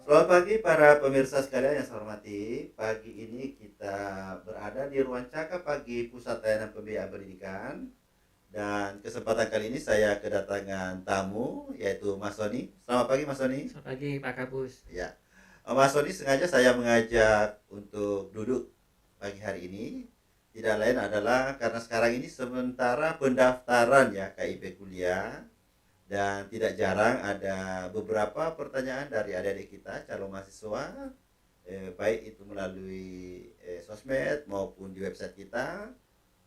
Selamat pagi para pemirsa sekalian yang saya hormati. Pagi ini kita berada di ruang cakap pagi Pusat Layanan Pembiayaan Pendidikan. Dan kesempatan kali ini saya kedatangan tamu yaitu Mas Soni. Selamat pagi Mas Soni. Selamat pagi Pak Kapus. Ya, Mas Soni sengaja saya mengajak untuk duduk pagi hari ini. Tidak lain adalah karena sekarang ini sementara pendaftaran ya KIP kuliah. Dan tidak jarang ada beberapa pertanyaan dari adik-adik kita calon mahasiswa, baik itu melalui sosmed maupun di website kita,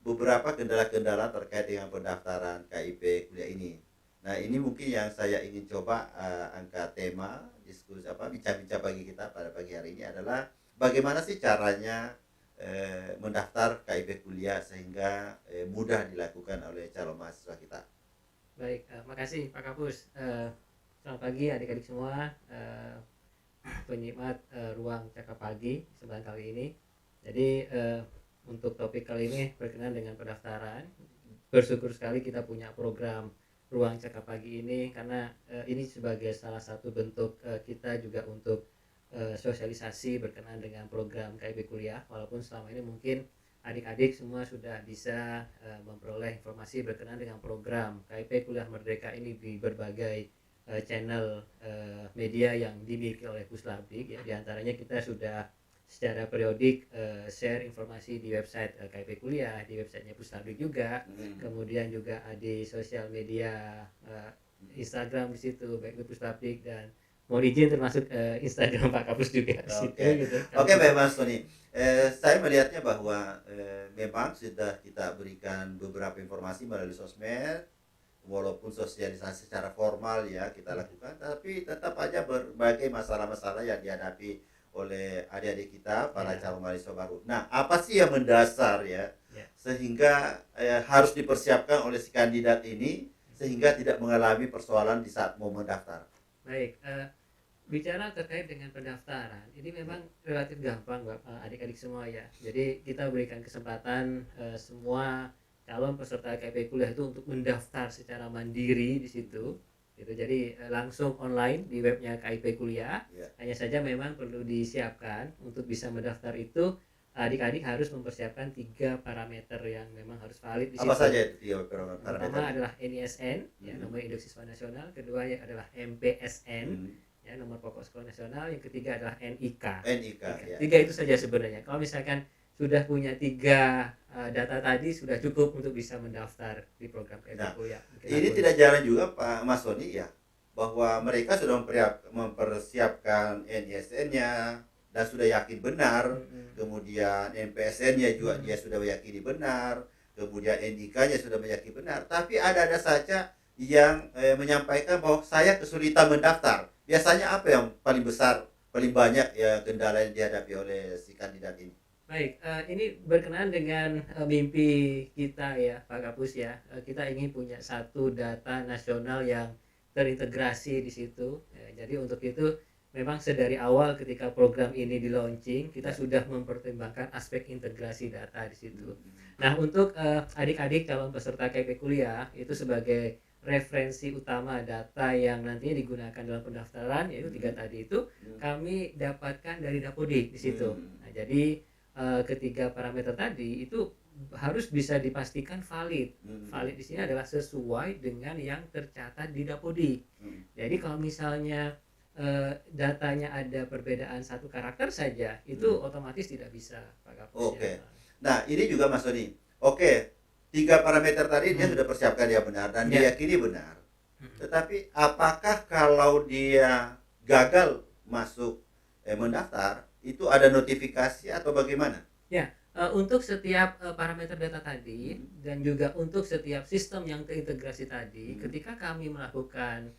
beberapa kendala-kendala terkait dengan pendaftaran KIP kuliah ini. Nah, ini mungkin yang saya ingin coba angkat tema diskusi bincang-bincang bagi kita pada pagi hari ini adalah bagaimana sih caranya mendaftar KIP kuliah sehingga mudah dilakukan oleh calon mahasiswa kita. Baik, makasih Pak Kapus. Selamat pagi adik-adik semua, penikmat ruang cakap pagi kesempatan kali ini. Jadi untuk topik kali ini berkenaan dengan pendaftaran. Bersyukur sekali kita punya program ruang cakap pagi ini karena ini sebagai salah satu bentuk kita juga untuk sosialisasi berkenaan dengan program KIP kuliah. Walaupun selama ini mungkin adik-adik semua sudah bisa memperoleh informasi berkenaan dengan program KIP Kuliah Merdeka ini di berbagai channel media yang dimiliki oleh Puslabdik ya. Di antaranya kita sudah secara periodik share informasi di website KIP Kuliah, di websitenya Puslabdik juga. Kemudian juga di sosial media Instagram di situ baik di Puslabdik dan mohon izin termasuk Instagram Pak Kapus juga. Oke, gitu. Oke, baik Mas Tony. Saya melihatnya bahwa memang sudah kita berikan beberapa informasi melalui sosmed, walaupun sosialisasi secara formal ya kita lakukan, tapi tetap aja berbagai masalah-masalah yang dihadapi oleh adik-adik kita para calon mahasiswa baru. Nah, apa sih yang mendasar ya sehingga harus dipersiapkan oleh si kandidat ini sehingga tidak mengalami persoalan di saat mau mendaftar? Baik, bicara terkait dengan pendaftaran, ini memang relatif gampang Bapak, adik-adik semua ya. Jadi kita berikan kesempatan semua calon peserta KIP kuliah itu untuk mendaftar secara mandiri di situ. Gitu. Jadi langsung online di webnya KIP kuliah. Hanya saja memang perlu disiapkan untuk bisa mendaftar itu adik-adik harus mempersiapkan 3 parameter yang memang harus valid di situ. Apa saja itu 3 parameter? Pertama adalah NISN, ya, nomor induk siswa nasional. Kedua adalah MPSN. Ya, nomor pokok sekolah nasional. Yang ketiga adalah NIK. Ya. 3 itu saja sebenarnya. Kalau misalkan sudah punya 3 data tadi sudah cukup untuk bisa mendaftar di program KIP kuliah. Ini tidak jarang juga Pak Mas Soni ya, bahwa mereka sudah mempersiapkan NISN-nya dan sudah yakin benar, kemudian MPSN-nya juga dia sudah meyakini benar, kemudian NIK-nya sudah meyakini benar, tapi ada saja yang menyampaikan bahwa saya kesulitan mendaftar. Biasanya apa yang paling besar, paling banyak ya kendala yang dihadapi oleh si kandidat ini? Baik, ini berkenaan dengan mimpi kita ya Pak Kapus ya. Kita ingin punya satu data nasional yang terintegrasi di situ. Ya, jadi untuk itu memang sedari awal ketika program ini di launching kita sudah mempertimbangkan aspek integrasi data di situ. Nah, untuk adik-adik calon peserta KIP kuliah itu sebagai referensi utama data yang nantinya digunakan dalam pendaftaran yaitu 3 tadi itu kami dapatkan dari Dapodik di situ. Nah, jadi ketiga parameter tadi itu harus bisa dipastikan valid. Valid di sini adalah sesuai dengan yang tercatat di Dapodik. Jadi kalau misalnya datanya ada perbedaan 1 karakter saja, itu otomatis tidak bisa Pak Kapus. Oke. Nah, ini juga Mas Soni. Oke, 3 parameter tadi dia sudah persiapkan dia benar dan diyakini benar. Tetapi apakah kalau dia gagal masuk mendaftar itu ada notifikasi atau bagaimana? Ya, untuk setiap parameter data tadi dan juga untuk setiap sistem yang terintegrasi tadi, ketika kami melakukan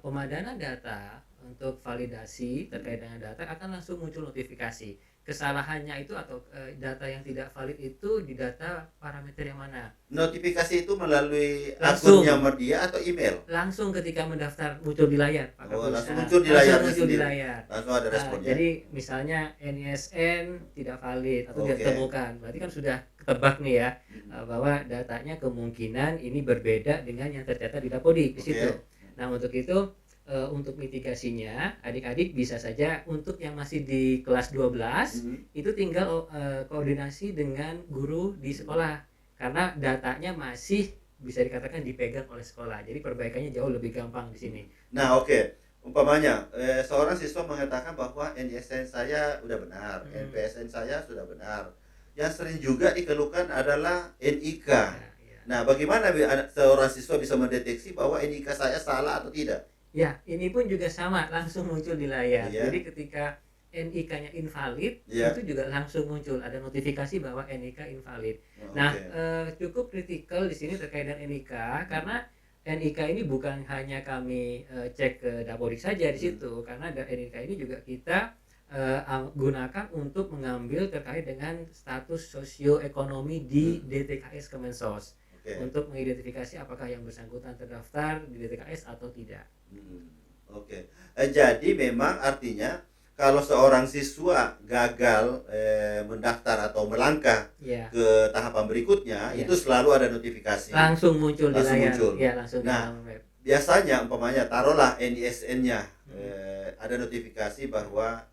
pemadanan data untuk validasi terkait dengan data akan langsung muncul notifikasi. Kesalahannya itu atau data yang tidak valid itu di data parameter yang mana? Notifikasi itu melalui akunnya Merdia atau email? Langsung ketika mendaftar muncul di layar Pak Kapus. Langsung muncul di layar. Langsung di layar. Langsung ada responnya. Jadi misalnya NISN tidak valid atau tidak ditemukan, berarti kan sudah ketebak nih ya bahwa datanya kemungkinan ini berbeda dengan yang tercatat di Dapodik di situ. Nah, untuk itu untuk mitigasinya adik-adik bisa saja untuk yang masih di kelas 12 itu tinggal koordinasi dengan guru di sekolah karena datanya masih bisa dikatakan dipegang oleh sekolah. Jadi perbaikannya jauh lebih gampang di sini. Nah, oke. Umpamanya seorang siswa mengatakan bahwa NISN saya sudah benar, NPSN saya sudah benar. Yang sering juga dikeluhkan adalah NIK. Ya. Nah, bagaimana seorang siswa bisa mendeteksi bahwa NIK saya salah atau tidak? Ya, ini pun juga sama, langsung muncul di layar. Iya. Jadi ketika NIK-nya invalid, Iya. itu juga langsung muncul ada notifikasi bahwa NIK invalid. Oh, Nah, oke. cukup kritikal di sini terkait dengan NIK karena NIK ini bukan hanya kami cek ke Dapodik saja di situ, karena NIK ini juga kita gunakan untuk mengambil terkait dengan status sosioekonomi di DTKS Kemensos. Oke. Untuk mengidentifikasi apakah yang bersangkutan terdaftar di DTKS atau tidak. Oke. Jadi memang artinya kalau seorang siswa gagal mendaftar atau melangkah Ya, ke tahapan berikutnya, Iya. itu selalu ada notifikasi. langsung muncul di Langsung layar. muncul. Ya, langsung di Nah, dalam web. Biasanya umpamanya taruhlah NISN-nya ada notifikasi bahwa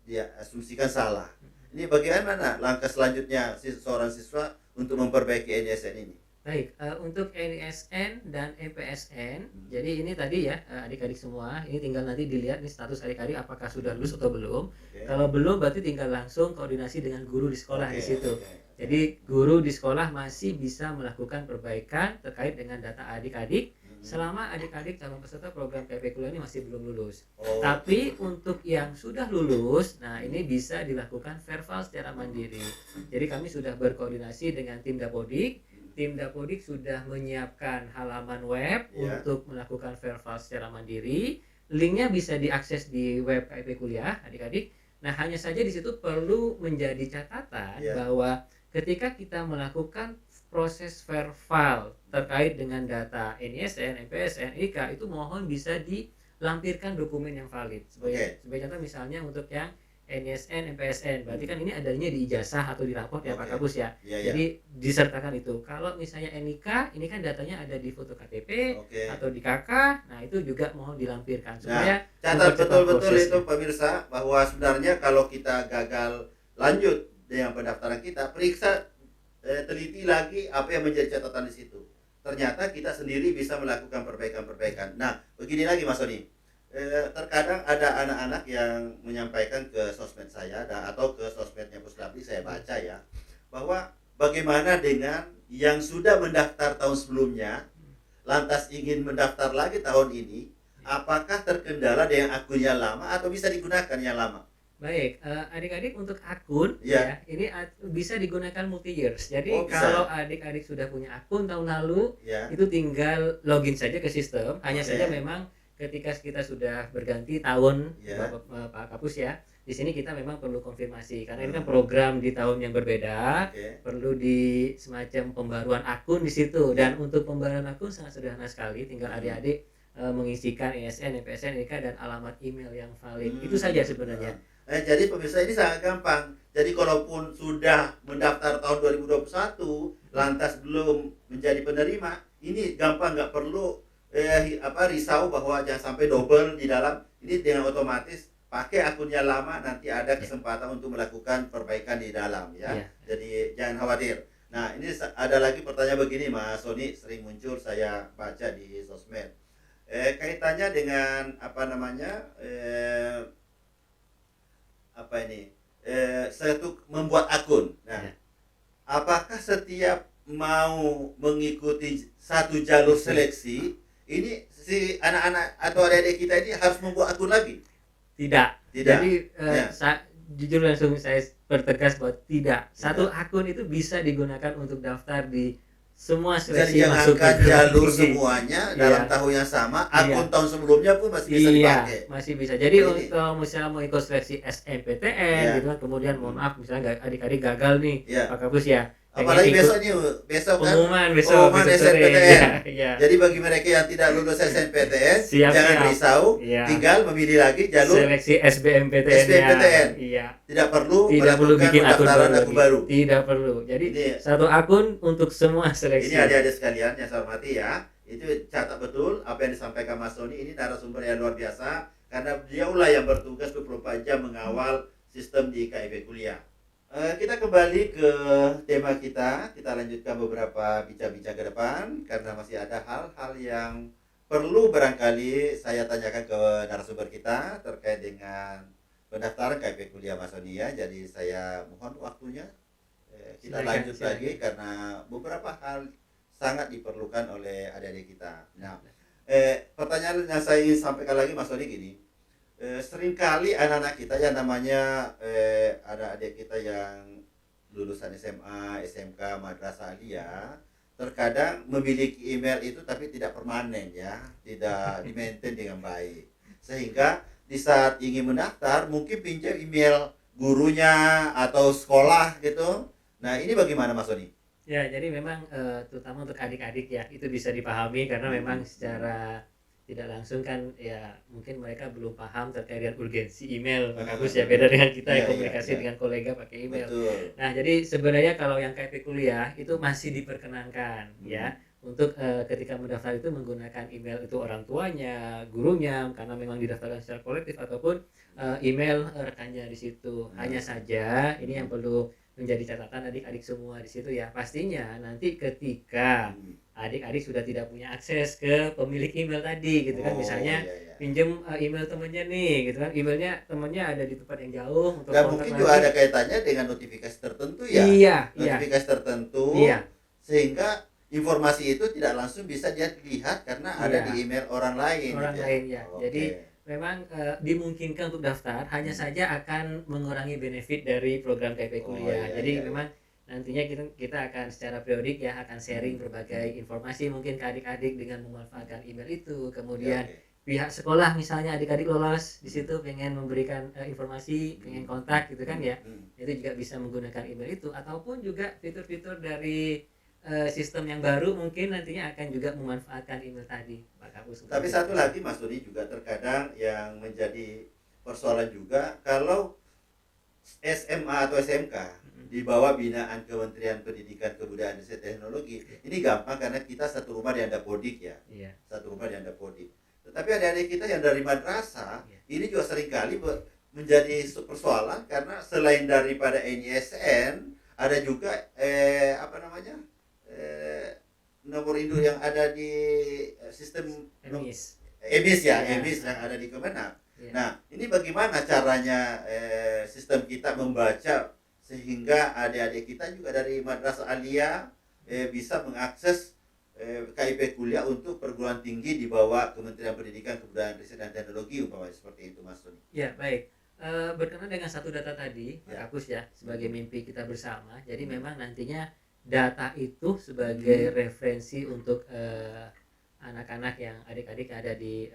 dia asumsikan salah. Ini bagaimana langkah selanjutnya seorang siswa untuk memperbaiki NISN ini? Baik, untuk NISN dan MPSN, jadi ini tadi ya adik-adik semua, ini tinggal nanti dilihat nih status adik-adik apakah sudah lulus atau belum. Oke. Kalau belum berarti tinggal langsung koordinasi dengan guru di sekolah di Oke, situ. oke. Jadi guru di sekolah masih bisa melakukan perbaikan terkait dengan data adik-adik selama adik-adik calon peserta program KIP Kuliah ini masih belum lulus. Oh. Tapi untuk yang sudah lulus, nah ini bisa dilakukan verval secara mandiri. Jadi kami sudah berkoordinasi dengan tim Dapodik. Tim Dapodik sudah menyiapkan halaman web Ya. untuk melakukan verval secara mandiri. Linknya bisa diakses di web KIP Kuliah, adik-adik. Nah, hanya saja di situ perlu menjadi catatan Ya. bahwa ketika kita melakukan proses verval terkait dengan data NISN, MPSN, NIK itu mohon bisa dilampirkan dokumen yang valid. Sebagai contoh misalnya untuk yang NISN, MPSN, berarti kan ini adanya di ijazah atau di raport ya Pak Oke. Kapus ya. Iya, iya. Jadi disertakan itu. Kalau misalnya NIK, ini kan datanya ada di foto KTP Oke. atau di KK, nah itu juga mohon dilampirkan Nah, supaya catat mempercepat betul-betul prosesnya. itu pemirsa bahwa sebenarnya kalau kita gagal lanjut dengan pendaftaran kita, periksa teliti lagi apa yang menjadi catatan di situ. Ternyata kita sendiri bisa melakukan perbaikan-perbaikan. Nah, begini lagi Mas Soni. Terkadang ada anak-anak yang menyampaikan ke sosmed saya atau ke sosmednya Puslapdi, saya baca ya, bahwa bagaimana dengan yang sudah mendaftar tahun sebelumnya, lantas ingin mendaftar lagi tahun ini, apakah terkendala dengan akunnya lama atau bisa digunakan yang lama? Baik, adik-adik untuk akun Ya. ya, ini bisa digunakan multi years. Jadi Oh, bisa. kalau adik-adik sudah punya akun tahun lalu, Ya. itu tinggal login saja ke sistem. Hanya Oke. saja memang ketika kita sudah berganti tahun, Ya. Pak Kapus ya, di sini kita memang perlu konfirmasi karena ini kan program di tahun yang berbeda, Oke. perlu di semacam pembaruan akun di situ. Dan untuk pembaruan akun sangat sederhana sekali, tinggal adik-adik mengisikan ISN, MPSN, NIK dan alamat email yang valid. Itu saja sebenarnya. Jadi pemirsa ini sangat gampang. Jadi kalaupun sudah mendaftar tahun 2021, lantas belum menjadi penerima, ini gampang, nggak perlu risau bahwa jangan sampai double di dalam. Ini dengan otomatis pakai akunnya lama, nanti ada kesempatan untuk melakukan perbaikan di dalam ya. Iya. Jadi jangan khawatir. Nah, ini ada lagi pertanyaan begini Mas Soni, sering muncul saya baca di sosmed. Kaitannya dengan membuat akun. Nah, Ya. apakah setiap mau mengikuti satu jalur seleksi, ini si anak-anak atau adik-adik kita ini harus membuat akun lagi? Tidak. Tidak. Jadi Ya. jujur langsung saya pertegas bahwa tidak. Satu akun itu bisa digunakan untuk daftar di semua Jadi seleksi masuk jangankan perguruan jalur tinggi. semuanya Iya. dalam tahun yang sama, akun tahun sebelumnya pun masih bisa Iya, dipakai. masih bisa. Jadi Ini. kalau misalnya mau ikut seleksi SNPTN Iya. gitu kan, kemudian mohon maaf misalnya adik-adik gagal nih, Iya. Pak Kapus ya. Apalagi pengen ikut besok kan pengumuman pengumuman besok sore. SNPTN. Iya. Jadi bagi mereka yang tidak lulus SNPTN, Siap, jangan siap. risau, Iya. tinggal memilih lagi jalur, Seleksi SBMPTN. SBMPTN. Iya. tidak perlu Tidak perlu melakukan bikin akun pendaftaran baru. akun baru. Tidak perlu. Jadi Ini satu akun untuk semua seleksi. Ini adik-adik sekalian yang saya hormati ya. Itu catat betul apa yang disampaikan Mas Sony, ini narasumber yang luar biasa karena beliaulah yang bertugas 24 jam mengawal sistem di KIP Kuliah. Kita kembali ke tema kita lanjutkan beberapa bincang-bincang ke depan karena masih ada hal-hal yang perlu barangkali saya tanyakan ke narasumber kita terkait dengan pendaftaran KIP Kuliah Mas Sony ya. Jadi saya mohon waktunya kita Silakan, lanjut silakan. lagi karena beberapa hal sangat diperlukan oleh adik-adik kita. Nah, pertanyaan yang saya ingin sampaikan lagi Mas Sony gini, seringkali anak-anak kita yang namanya ada adik kita yang lulusan SMA, SMK, madrasah aliyah, terkadang memiliki email itu tapi tidak permanen ya, tidak di-maintain dengan baik. Sehingga di saat ingin mendaftar mungkin pinjam email gurunya atau sekolah gitu. Nah, ini bagaimana Mas Sony? Ya, jadi memang terutama untuk adik-adik ya itu bisa dipahami karena memang secara tidak langsung kan ya mungkin mereka belum paham terkait dengan urgensi email Pak Agus ya, beda dengan kita yang Iya, komunikasi iya. dengan kolega pakai email. Betul. Nah, jadi sebenarnya kalau yang KIP kuliah itu masih diperkenankan ya untuk ketika mendaftar itu menggunakan email itu orang tuanya, gurunya karena memang didaftarkan secara kolektif ataupun email rekannya di situ. Hanya saja ini yang perlu menjadi catatan adik-adik semua di situ ya. Pastinya nanti ketika adik-adik sudah tidak punya akses ke pemilik email tadi gitu kan, misalnya iya. pinjem email temennya nih gitu kan, emailnya temennya ada di tempat yang jauh untuk Dan kontak mungkin nanti. juga ada kaitannya dengan notifikasi tertentu ya. Iya, Notifikasi tertentu Iya. sehingga informasi itu tidak langsung bisa dia lihat karena ada Iya. di email orang lain. Orang gitu lain ya. Oke. Jadi memang dimungkinkan untuk daftar, hanya saja akan mengurangi benefit dari program KIP Oh, kuliah. iya, Jadi iya, memang nantinya kita akan secara periodik ya akan sharing berbagai informasi mungkin ke adik-adik dengan memanfaatkan email itu. Kemudian Oke. pihak sekolah misalnya adik-adik lolos di situ pengen memberikan informasi, pengen kontak gitu kan ya. Itu juga bisa menggunakan email itu ataupun juga fitur-fitur dari sistem yang baru mungkin nantinya akan juga memanfaatkan email tadi Pak Kapus. Tapi satu lagi Mas Doni juga terkadang yang menjadi persoalan juga kalau SMA atau SMK di bawah binaan Kementerian Pendidikan Kebudayaan dan Teknologi ini gampang karena kita satu rumah di Andapodik ya. Iya. Satu rumah di Andapodik. Tetapi adik-adik kita yang dari madrasah Iya. ini juga seringkali menjadi persoalan karena selain daripada NISN ada juga nomor induk yang ada di sistem Emis. EMIS ya, Iya. EMIS yang ada di Kemenak. Iya. Nah, ini bagaimana caranya sistem kita membaca sehingga adik-adik kita juga dari madrasah aliyah bisa mengakses KIP kuliah untuk perguruan tinggi di bawah Kementerian Pendidikan Kebudayaan Riset dan Teknologi umpamanya seperti itu Mas Tony. Ya, baik. Berkenaan dengan satu data tadi, Pak Ya. Kapus ya, sebagai mimpi kita bersama. Jadi memang nantinya data itu sebagai referensi untuk anak-anak yang adik-adik ada di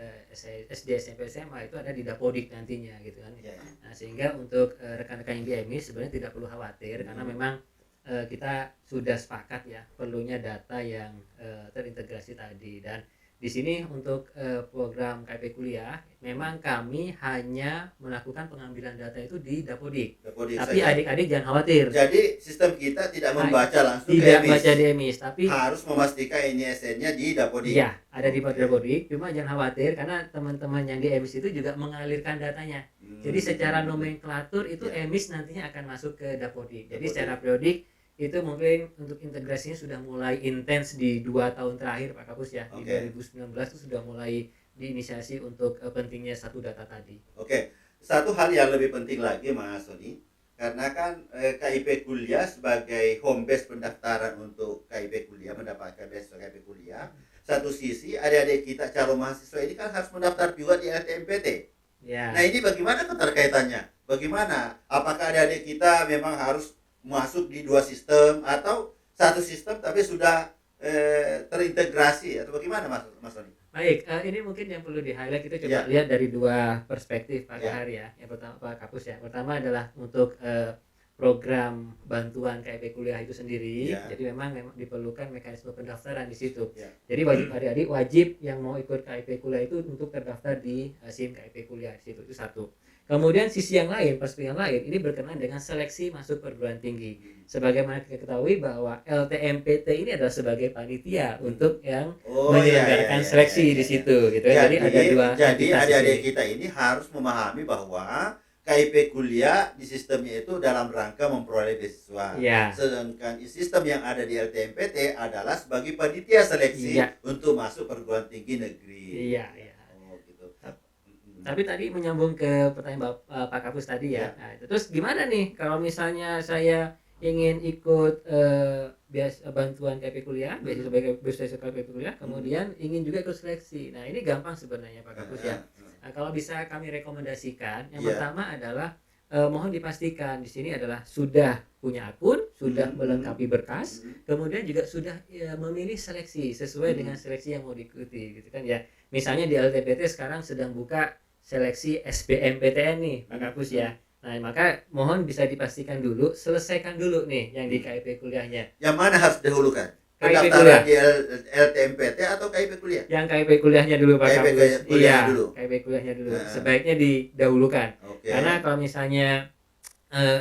SD, SMP, SMA itu ada di Dapodik nantinya gitu kan. Ya. Nah, sehingga untuk rekan-rekan yang di EMIS sebenarnya tidak perlu khawatir karena memang kita sudah sepakat ya perlunya data yang terintegrasi tadi. Dan di sini untuk program KIP kuliah memang kami hanya melakukan pengambilan data itu di Dapodik. Dapodik Tapi saja. adik-adik jangan khawatir. Jadi sistem kita tidak membaca langsung ke Tidak EMIS. baca di EMIS, tapi Harus memastikan NISN-nya di Dapodik. iya, ada di Dapodik. Cuma jangan khawatir karena teman-teman yang di EMIS itu juga mengalirkan datanya. Jadi secara nomenklatur itu Ya. EMIS nantinya akan masuk ke Dapodik. Jadi Dapodik. secara periodik itu mungkin untuk integrasinya sudah mulai intens di 2 tahun terakhir Pak Kapus ya. Di Oke. 2019 itu sudah mulai diinisiasi untuk pentingnya satu data tadi. Oke, satu hal yang lebih penting lagi Mas Sony, karena kan KIP kuliah sebagai home base pendaftaran untuk KIP kuliah, mendapatkan beasiswa KIP kuliah. Satu sisi adik-adik kita calon mahasiswa ini kan harus mendaftar juga di LTMPT. Ya. Nah ini bagaimana keterkaitannya? Bagaimana? Apakah adik-adik kita memang harus masuk di dua sistem atau satu sistem tapi sudah terintegrasi atau bagaimana Mas Sony? Baik, ini mungkin yang perlu di-highlight kita coba Ya. lihat dari dua perspektif Pak Ya. Kahar ya. Yang pertama Pak Kapus ya. Pertama adalah untuk program bantuan KIP kuliah itu sendiri. Ya. Jadi memang diperlukan mekanisme pendaftaran di situ. Ya. Jadi wajib adik-adik wajib yang mau ikut KIP kuliah itu untuk terdaftar di SIM KIP kuliah di situ. Itu satu. Kemudian sisi yang lain, perspektif yang lain, ini berkenaan dengan seleksi masuk perguruan tinggi. Sebagaimana kita ketahui bahwa LTMPT ini adalah sebagai panitia untuk yang Oh iya, menyelenggarakan seleksi di situ, gitu kan. Jadi ada dua jadi entitas di adik-adik sini. kita ini harus memahami bahwa KIP kuliah di sistemnya itu dalam rangka memperoleh beasiswa. Iya. Sedangkan sistem yang ada di LTMPT adalah sebagai panitia seleksi Iya. untuk masuk perguruan tinggi negeri. Iya, iya. Oh gitu. Tapi tadi menyambung ke pertanyaan Pak Kapus tadi ya. Nah, terus gimana nih kalau misalnya saya ingin ikut bantuan KIP kuliah, beasiswa KIP kuliah, kemudian ingin juga ikut seleksi. Nah, ini gampang sebenarnya Pak Kapus ya. Nah, kalau bisa kami rekomendasikan, yang pertama adalah mohon dipastikan di sini adalah sudah punya akun, sudah melengkapi berkas, kemudian juga sudah memilih seleksi sesuai dengan seleksi yang mau diikuti, gitu kan ya. Misalnya di LTPT sekarang sedang buka seleksi SBMPTN nih Pak Kapus ya. Nah, maka mohon bisa dipastikan dulu, selesaikan dulu nih yang di KIP kuliahnya. Yang mana harus didahulukan? KIP Pendaftaran di LTMPT atau KIP kuliah? Yang KIP kuliahnya dulu Pak KIP Kapus. kuliah Iya, dulu. KIP kuliahnya dulu. Sebaiknya didahulukan. Oke. Karena kalau misalnya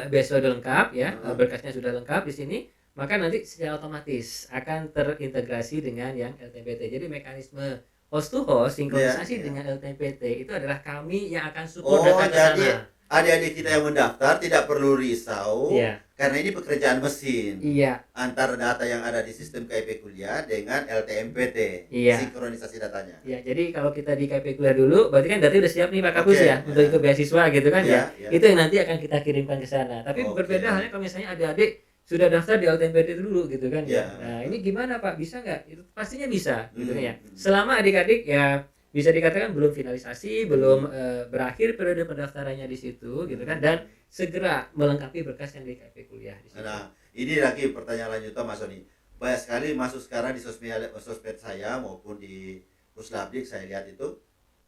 beasiswa sudah lengkap ya, berkasnya sudah lengkap di sini, maka nanti secara otomatis akan terintegrasi dengan yang LTMPT. Jadi mekanisme host to host sinkronisasi dengan LTMPT itu adalah kami yang akan support data ke jadi sana. adik-adik kita yang mendaftar tidak perlu risau. Iya. Karena ini pekerjaan mesin. Iya. Antara data yang ada di sistem KIP kuliah dengan LTMPT. Iya. Sinkronisasi datanya. Ya, jadi kalau kita di KIP kuliah dulu, berarti kan data udah siap nih Pak Kapus ya untuk ikut beasiswa gitu kan ya. Itu yang nanti akan kita kirimkan ke sana. Tapi berbeda halnya kalau misalnya adik-adik sudah daftar di LTMPT dulu gitu kan ya. Nah, ini gimana Pak? Bisa nggak? Itu pastinya bisa gitu kan ya. Selama adik-adik ya bisa dikatakan belum finalisasi, belum berakhir periode pendaftarannya di situ gitu kan, dan segera melengkapi berkas yang di KIP kuliah di situ. Nah, ini lagi pertanyaan lanjutan Mas Soni. Banyak sekali masuk sekarang di sosmed saya maupun di Puslabdik saya lihat itu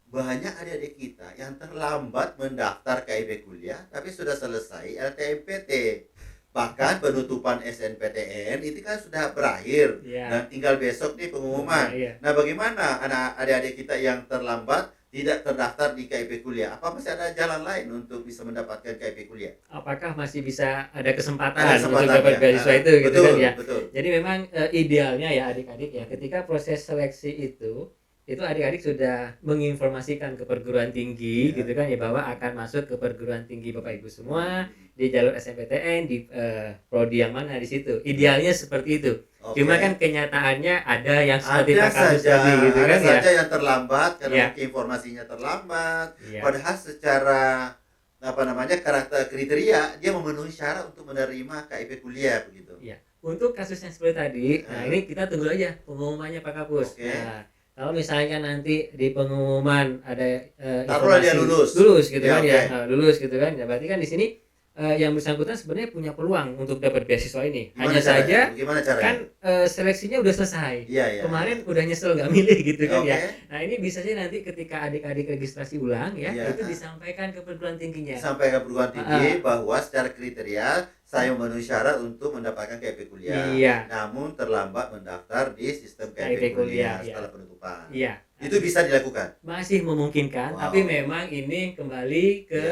banyak adik-adik kita yang terlambat mendaftar KIP kuliah tapi sudah selesai LTMPT. Bahkan penutupan SNPTN itu kan sudah berakhir dan tinggal besok nih pengumuman. Nah, bagaimana anak adik-adik kita yang terlambat tidak terdaftar di KIP kuliah? Apa masih ada jalan lain untuk bisa mendapatkan KIP kuliah? Apakah masih bisa ada kesempatan Ada untuk dapat beasiswa itu gitu betul, kan ya? Betul. Jadi memang idealnya ya adik-adik ya ketika proses seleksi itu adik-adik sudah menginformasikan ke perguruan tinggi gitu kan ya bahwa akan masuk ke perguruan tinggi Bapak Ibu semua di jalur SNPTN di prodi yang mana di situ. Idealnya seperti itu. Cuma kan kenyataannya ada yang seperti Pak Kapus tadi gitu kan ya. Ada saja yang terlambat karena informasinya terlambat. Padahal secara karakter kriteria dia memenuhi syarat untuk menerima KIP kuliah begitu. Iya. Untuk kasus yang seperti tadi, nah ini kita tunggu aja pengumumannya Pak Kapus. Nah, kalau misalnya nanti di pengumuman ada taruhlah dia lulus gitu kan ya, lulus gitu kan, ya berarti kan di sini yang bersangkutan sebenarnya punya peluang untuk dapat beasiswa ini. Hanya saja kan seleksinya udah selesai. Kemarin udah nyesel nggak milih gitu kan ya. Nah ini bisa saja nanti ketika adik-adik registrasi ulang ya, itu disampaikan ke perguruan tingginya. Sampai ke perguruan tinggi bahwa secara kriteria saya memenuhi syarat untuk mendapatkan KIP kuliah. Namun terlambat mendaftar di sistem KIP kuliah setelah penutupan. Itu bisa dilakukan. Masih memungkinkan, tapi memang ini kembali ke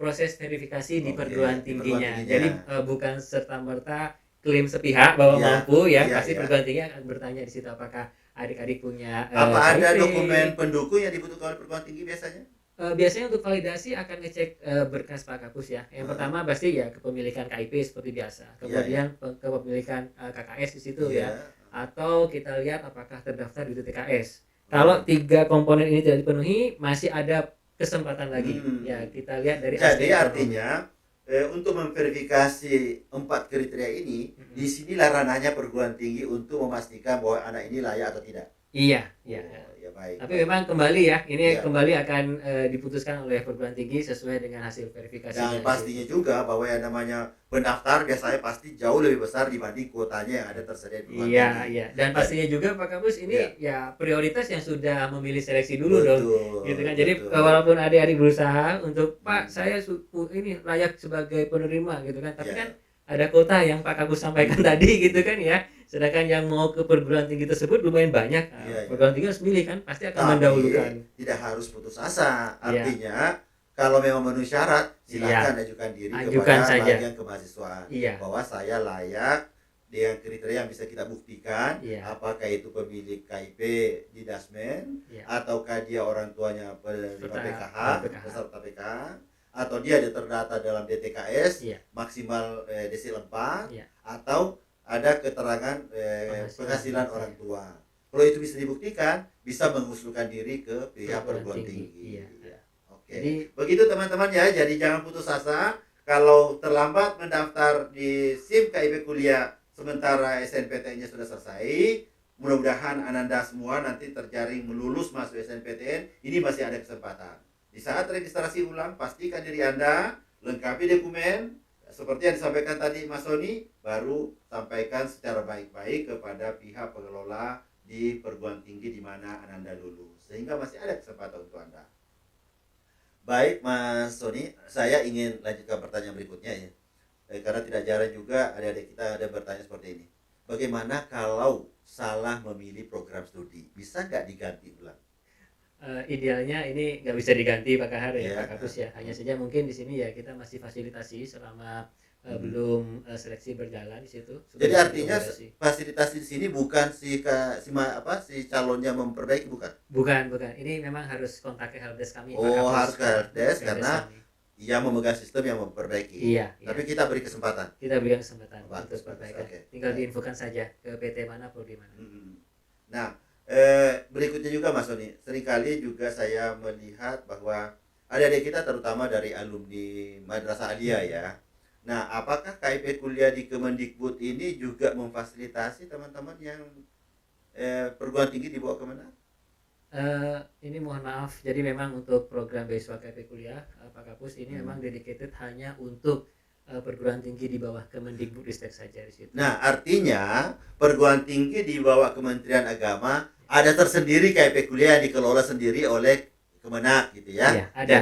proses verifikasi di perguruan tingginya. Jadi bukan serta-merta klaim sepihak bahwa mampu ya, pasti perguruan tinggi akan bertanya di situ apakah adik-adik punya apa ada dokumen pendukung yang dibutuhkan oleh perguruan tinggi biasanya? Biasanya untuk validasi akan ngecek berkas Pak Kapus ya. Yang pertama pasti ya kepemilikan KIP seperti biasa. Kemudian kepemilikan KKS di situ ya. Atau kita lihat apakah terdaftar di TKS. Kalau 3 komponen ini tidak dipenuhi, masih ada kesempatan lagi. Ya, kita lihat dari jadi artinya untuk memverifikasi 4 kriteria ini, disinilah ranahnya perguruan tinggi untuk memastikan bahwa anak ini layak atau tidak. Iya. Baik. Tapi memang kembali ya, ini kembali akan diputuskan oleh perguruan tinggi sesuai dengan hasil verifikasi. Dan pastinya juga bahwa yang namanya pendaftar biasanya pasti jauh lebih besar dibanding kuotanya yang ada tersedia di perguruan tinggi. Iya. Dan pastinya juga Pak Kapus ini ya prioritas yang sudah memilih seleksi dulu dong. Gitu kan. Jadi walaupun adik-adik berusaha untuk Pak saya ini layak sebagai penerima gitu kan. Tapi kan ada kota yang Pak Kapus sampaikan tadi gitu kan ya. Sedangkan yang mau ke perguruan tinggi tersebut lumayan banyak. Perguruan tinggi harus milih kan, pasti akan mendahulukan. Tidak harus putus asa. Artinya Kalau memang memenuhi syarat, Iya, silakan ajukan diri ajukan kepada saja. bagian kemahasiswaan Iya, bahwa saya layak dengan kriteria yang bisa kita buktikan, iya, apakah itu pemilik KIP di Dasmen, iya. ataukah dia orang tuanya penerima Peserta PKH, PKH. peserta PKH, atau dia terdata dalam DTKS Iya, maksimal desil 4, iya. atau ada keterangan penghasilan orang tua. Kalau itu bisa dibuktikan, bisa mengusulkan diri ke pihak perguruan tinggi. Iya. Oke. Jadi Begitu teman-teman ya. Jadi jangan putus asa. Kalau terlambat mendaftar di SIM KIP kuliah sementara SNPTN-nya sudah selesai, mudah-mudahan Ananda semua nanti terjaring melulus masuk SNPTN. Ini masih ada kesempatan. Di saat registrasi ulang, pastikan diri Anda, lengkapi dokumen seperti yang disampaikan tadi Mas Sony, baru sampaikan secara baik-baik kepada pihak pengelola di perguruan tinggi di mana Ananda lulus, sehingga masih ada kesempatan untuk Anda. Baik Mas Sony, saya ingin lanjutkan pertanyaan berikutnya ya, karena tidak jarang juga adik-adik kita ada bertanya seperti ini. Bagaimana kalau salah memilih program studi, bisa nggak diganti ulang? idealnya ini nggak bisa diganti Pak Kahar ya, Iya. Pak Kapus ya. Hanya saja mungkin di sini ya kita masih fasilitasi selama belum seleksi berjalan di situ. Jadi Sudah artinya diakomodasi. fasilitasi di sini bukan si calonnya memperbaiki, bukan? Bukan. Ini memang harus kontak ke helpdesk kami Pak Oh, Kapus. harus ke helpdesk karena kami. ia memegang sistem yang memperbaiki. Iya. Tapi kita beri kesempatan. kita berikan kesempatan Bagus, untuk bagus, perbaikan. oke. Tinggal diinfokan saja ke PT mana, prodi mana. Nah, berikutnya juga Mas Sony, seringkali juga saya melihat bahwa adik-adik kita terutama dari alumni Madrasah Aliyah ya. Nah, apakah KIP kuliah di Kemendikbud ini juga memfasilitasi teman-teman yang perguruan tinggi di bawah Kemenang? Ini mohon maaf, jadi memang untuk program beasiswa KIP kuliah Pak Kapus ini memang dedicated hanya untuk perguruan tinggi di bawah Kemendikbudristek saja di situ. Nah, artinya perguruan tinggi di bawah Kementerian Agama ada tersendiri KIP kuliah yang dikelola sendiri oleh Kemenak gitu ya. Iya, ada.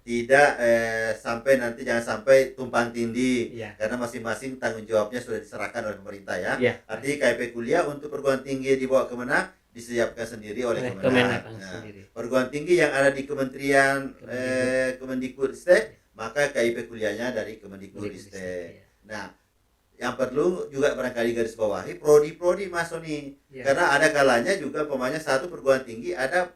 Tidak jangan sampai tumpang tindih, Iya. karena masing-masing tanggung jawabnya sudah diserahkan oleh pemerintah ya. Iya. Artinya KIP kuliah untuk perguruan tinggi di bawah Kemenak disiapkan sendiri oleh Kemenak Kemenak. sendiri. Perguruan tinggi yang ada di Kementerian Kemendikbudristek, maka KIP kuliahnya dari Kemendikbudristek. Iya. Nah, yang perlu juga barangkali garis bawahi prodi-prodi Mas Sony. Iya. Karena ada kalanya juga umpamanya satu perguruan tinggi ada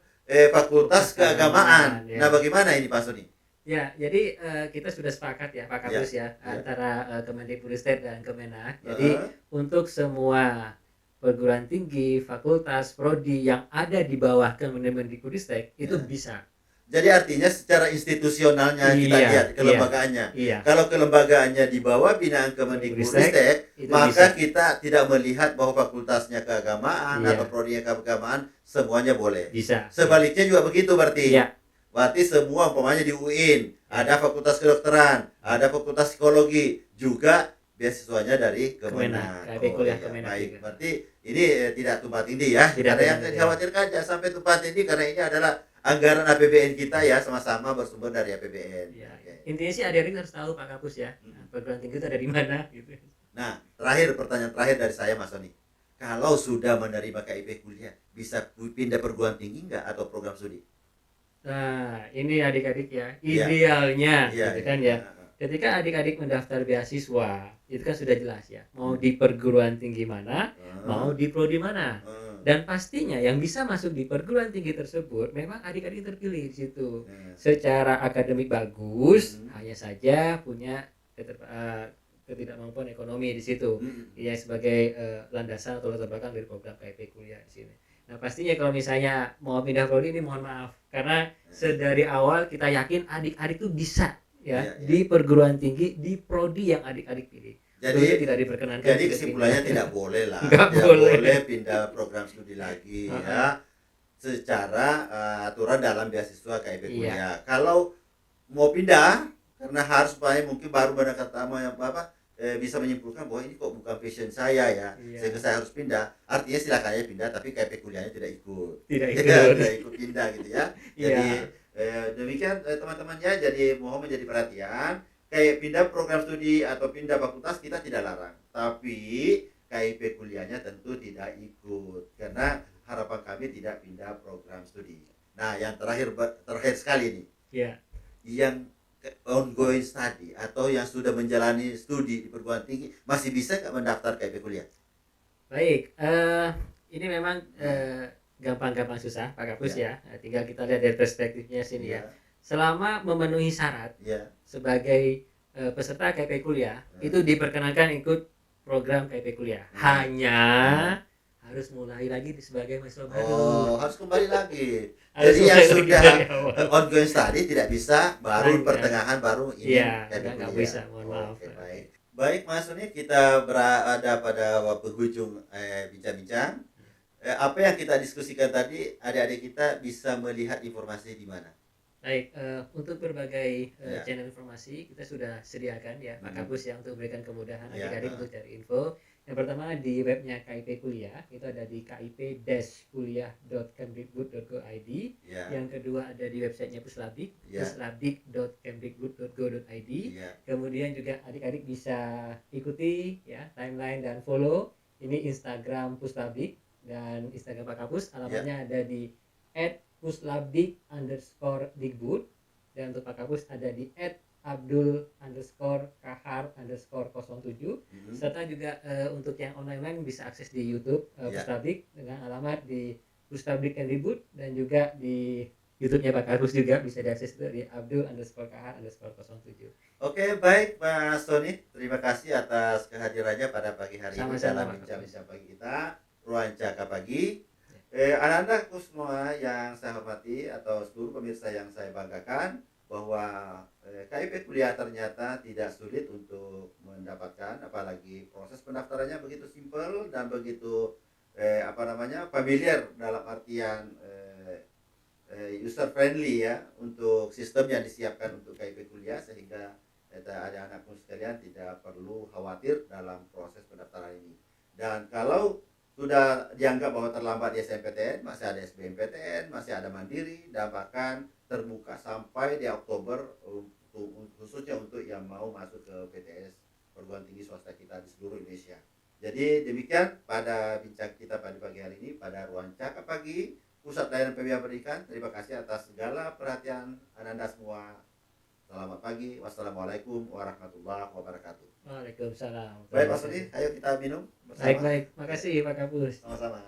fakultas keagamaan. Ya. Nah, bagaimana ini Pak Sony? Ya, jadi kita sudah sepakat ya Pak Kapus antara Kemendikbudristek dan Kemenak. Jadi untuk semua perguruan tinggi, fakultas, prodi yang ada di bawah Kemendikbudristek itu bisa. Jadi artinya secara institusionalnya kita lihat kelembagaannya. Iya. Kalau kelembagaannya di bawah binaan Kemendikbudristek, maka kita tidak melihat bahwa fakultasnya keagamaan atau prodinya keagamaan semuanya boleh. Bisa. Sebaliknya juga begitu berarti. Iya. Berarti semua umpamanya di UIN, ada fakultas kedokteran, ada fakultas psikologi, juga beasiswanya dari Kemenak. Baik, berarti ini tidak tumpang tindih ya. Karena yang dikhawatirkan jangan sampai tumpang tindih, karena ini adalah anggaran APBN kita ya, sama-sama bersumber dari APBN. Ya. Intinya sih adik-adik harus tahu Pak Kapus ya, perguruan tinggi itu ada di mana gitu. Nah, pertanyaan terakhir dari saya Mas Sony. Kalau sudah menerima KIP kuliah, bisa pindah perguruan tinggi nggak atau program studi? Nah, ini adik-adik ya, idealnya gitu kan ya. Iya. Ketika adik-adik mendaftar beasiswa, itu kan sudah jelas ya, mau di perguruan tinggi mana, mau di prodi mana. Dan pastinya yang bisa masuk di perguruan tinggi tersebut memang adik-adik terpilih di situ. Secara akademik bagus, hanya saja punya ketidakmampuan ekonomi di situ. Ya sebagai landasan atau latar belakang dari program KIP kuliah di sini. Nah, pastinya kalau misalnya mau pindah prodi ini mohon maaf, karena sedari awal kita yakin adik-adik itu bisa di perguruan tinggi di prodi yang adik-adik pilih. Jadi tidak diperkenankan. Jadi kesimpulannya tidak boleh lah. Tidak boleh pindah program studi lagi ya. Secara aturan dalam beasiswa KIP kuliah. Kalau mau pindah karena harus mungkin baru pertama yang bisa menyimpulkan bahwa ini kok bukan passion saya ya, sehingga saya harus pindah. Artinya silakan aja pindah, tapi KIP kuliahnya tidak ikut pindah gitu ya. Jadi demikian teman-teman ya. Jadi mohon menjadi perhatian, kayak pindah program studi atau pindah fakultas kita tidak larang, tapi KIP kuliahnya tentu tidak ikut, karena harapan kami tidak pindah program studi. Nah, yang terakhir sekali nih. yang ongoing study atau yang sudah menjalani studi di perguruan tinggi masih bisa nggak mendaftar KIP kuliah? Baik, ini memang gampang-gampang susah Pak Kapus Ya, ya. Tinggal kita lihat dari perspektifnya sini ya. ya, Selama memenuhi syarat ya. sebagai peserta KIP kuliah, Hmm. itu diperkenankan ikut program KIP kuliah. Hmm. Hanya harus mulai lagi sebagai mahasiswa baru. Oh, harus kembali lagi. Harus Jadi yang mulai lagi sudah dari awal. ongoing study tidak bisa, baru Hanya. pertengahan baru ini Iya, KIP nggak kuliah. bisa, mohon maaf. Oke, baik. Baik, Mas Suni, kita berada pada penghujung bincang-bincang. Apa yang kita diskusikan tadi, adik-adik kita bisa melihat informasi di mana? Baik, untuk berbagai Ya. channel informasi kita sudah sediakan ya Pak Hmm. Kapus ya untuk memberikan kemudahan Ya, adik-adik nah. untuk cari info. Yang pertama di webnya KIP Kuliah, itu ada di kip-kuliah.kemdikbud.go.id. Ya. Yang kedua ada di websitenya Puslabdik, Ya. puslabdik.kemdikbud.go.id. Ya. Kemudian juga adik-adik bisa ikuti ya timeline dan follow ini Instagram Puslabdik dan Instagram Pak Kapus, alamatnya ada di @puslabdik_dikbud, dan untuk Pak Kapus ada di @abdul_kahar_07, Hmm. serta juga untuk yang online bisa akses di YouTube Ya. Puslabdik dengan alamat di Puslabdik Kemdikbud, dan juga di YouTube-nya Pak Kapus juga bisa diakses di abdul_kahar_07. Oke, baik Mas Sony, terima kasih atas kehadirannya pada pagi hari ini Sama-sama, dalam Pak bincang-bincang pagi kita, Ruang Caka Pagi. Anak-anakku semua yang saya hormati atau seluruh pemirsa yang saya banggakan, bahwa KIP kuliah ternyata tidak sulit untuk mendapatkan, apalagi proses pendaftarannya begitu simpel dan begitu familiar, dalam artian user friendly ya, untuk sistem yang disiapkan untuk KIP kuliah, sehingga anak-anakku sekalian tidak perlu khawatir dalam proses pendaftaran ini. Dan kalau sudah dianggap bahwa terlambat di SNMPTN, masih ada SBMPTN, masih ada Mandiri, dan bahkan terbuka sampai di Oktober khususnya untuk yang mau masuk ke PTS perguruan tinggi swasta kita di seluruh Indonesia. Jadi demikian pada bincang kita pada pagi hari ini pada Ruang Cakap Pagi Pusat Layanan PBH Pendidikan. Terima kasih atas segala perhatian Anda semua. Selamat pagi. Wassalamualaikum warahmatullahi wabarakatuh. Waalaikumsalam. Baik Mas Sudi, ayo kita minum bersama. Baik, makasih Pak Kapus. Sama-sama.